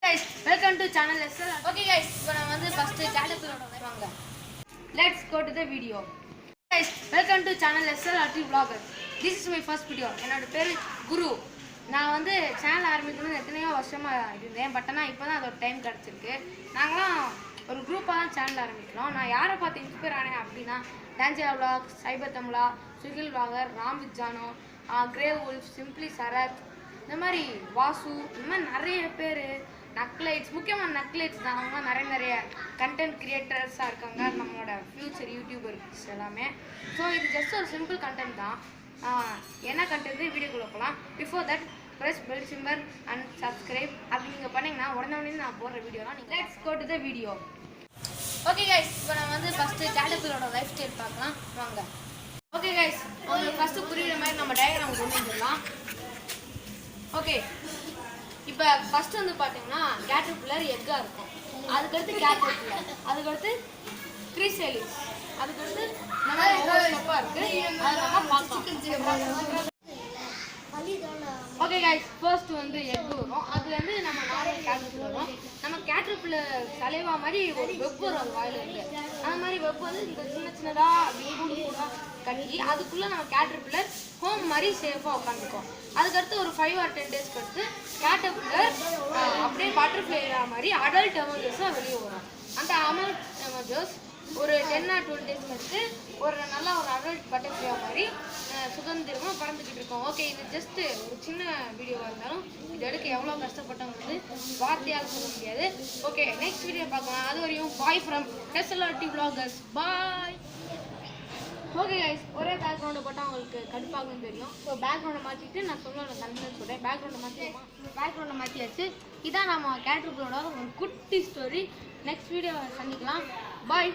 guys, welcome to channel SL. Okay guys, இப்போ நான் வந்து first caterpillar வாங்க. Let's go to the video. Guys, welcome to channel SL vlogger. This is my first video. என்னோட பேரு குரு. நான் வந்து channel ஆரம்பிக்கணும்னு எத்தனையோ வருஷமா இருந்தேன். பட் ஆனா இப்போதான் அதோட டைம் கிடைச்சிருக்கு. நாங்கலாம் ஒரு குரூப்பா தான் சேனல் ஆரம்பிக்கிறோம். நான் யாரை பார்த்து இன்ஸ்பயர் ஆனேன் அப்படின்னா டான்ஜியா vlog, Cyber Tamizha, Sugil vlogger, Ram with ஜானோ, கிரே உல்ஃப், சிம்பிளி சரத், இந்த மாதிரி வாசு, இந்த மாதிரி நிறைய பேர் நக்லைட்ஸ், முக்கியமான நக்லைட்ஸ் தான். அவங்க நிறைய கண்டென்ட் கிரியேட்டர்ஸாக இருக்காங்க, நம்மளோட ஃப்யூச்சர் யூடியூபர்ஸ் எல்லாமே. ஸோ இது ஜஸ்ட் ஒரு சிம்பிள் கண்டென்ட் தான். என்ன கண்டென்ட் வீடியோக்குள்ளே போகலாம். Before that press bell symbol and subscribe. அப்படி நீங்கள் பண்ணிங்கன்னா உடனே நான் போடுற வீடியோலாம் நீங்கள் let's go to the video. Okay guys, இப்போ நான் வந்து ஃபஸ்ட்டு கேட்டபிளரோட லைஃப் ஸ்டைல் பார்க்கலாம் வாங்க. ஓகே கைஸ், உங்களுக்கு ஃபஸ்ட்டு புரியுற மாதிரி நம்ம டயக்ராம் கொண்டு வந்துடலாம். ஓகே, இப்போ ஃபஸ்ட்டு வந்து பார்த்தீங்கன்னா கேட்டர்பில்லர் எக்காக இருக்கும், அதுக்கடுத்து கேட்டர்பில்லர், அதுக்கடுத்து கிரிசேலிஸ், அதுக்கடுத்து நிறைய ஸ்டெப்பாக இருக்குது, அதை நம்ம பார்க்கலாம். ஓகே கைஸ், ஃபர்ஸ்ட் வந்து எக் வரும், அதுலேருந்து நம்ம நார்மல் கேட்டர்பில்லர் வரும். நம்ம கேட்டர்பில்லர் சலைவா மாதிரி ஒரு வெப் வரும் அது வாயிலிருந்து. அந்த மாதிரி வெப் வந்து இந்த சின்னதாக அப்படி கூட கட்டி அதுக்குள்ளே நம்ம கேட்டர்பில்லர் ஹோம் மாதிரி சேஃபாக உட்காந்துக்கும். அதுக்கடுத்து ஒரு 5 or 10 days கடுத்து கேட்டர்பில்லர் அப்படியே பட்டர்ஃப்ளை மாதிரி அடல்ட் எமர்ஜஸாக வெளியே வரும். அந்த அடல்ட் எமர்ஜஸ் ஒரு 10 or 12 days கடுத்து ஒரு நல்ல ஒரு அடல்ட் பட்டர்ஃப்ளை மாதிரி சுதந்திரமாக பறந்துக்கிட்டு இருக்கோம். ஓகே, இது ஜஸ்ட்டு ஒரு சின்ன வீடியோவாக இருந்தாலும் இது எடுக்க எவ்வளோ கஷ்டப்பட்டவங்க வார்த்தையால் சொல்ல முடியாது. ஓகே, நெக்ஸ்ட் வீடியோ பார்க்கலாம். அது வரையும் bye from SLRT vloggers. Bye. Okay guys, ஒரே பேக்ரவுண்டை போட்டால் அவங்களுக்கு கடுப்பாகும்னு தெரியும். ஸோ பேக்ரவுண்டை மாற்றிட்டு நான் சொல்லுவேன் கண்டிப்பாக சொல்கிறேன். பேக்ரவுண்டை மாற்றியாச்சு. இதான் நம்ம கேட்டர்பில்லரோட ஒரு குட்டி ஸ்டோரி. நெக்ஸ்ட் வீடியோ சந்திக்கலாம். பாய்.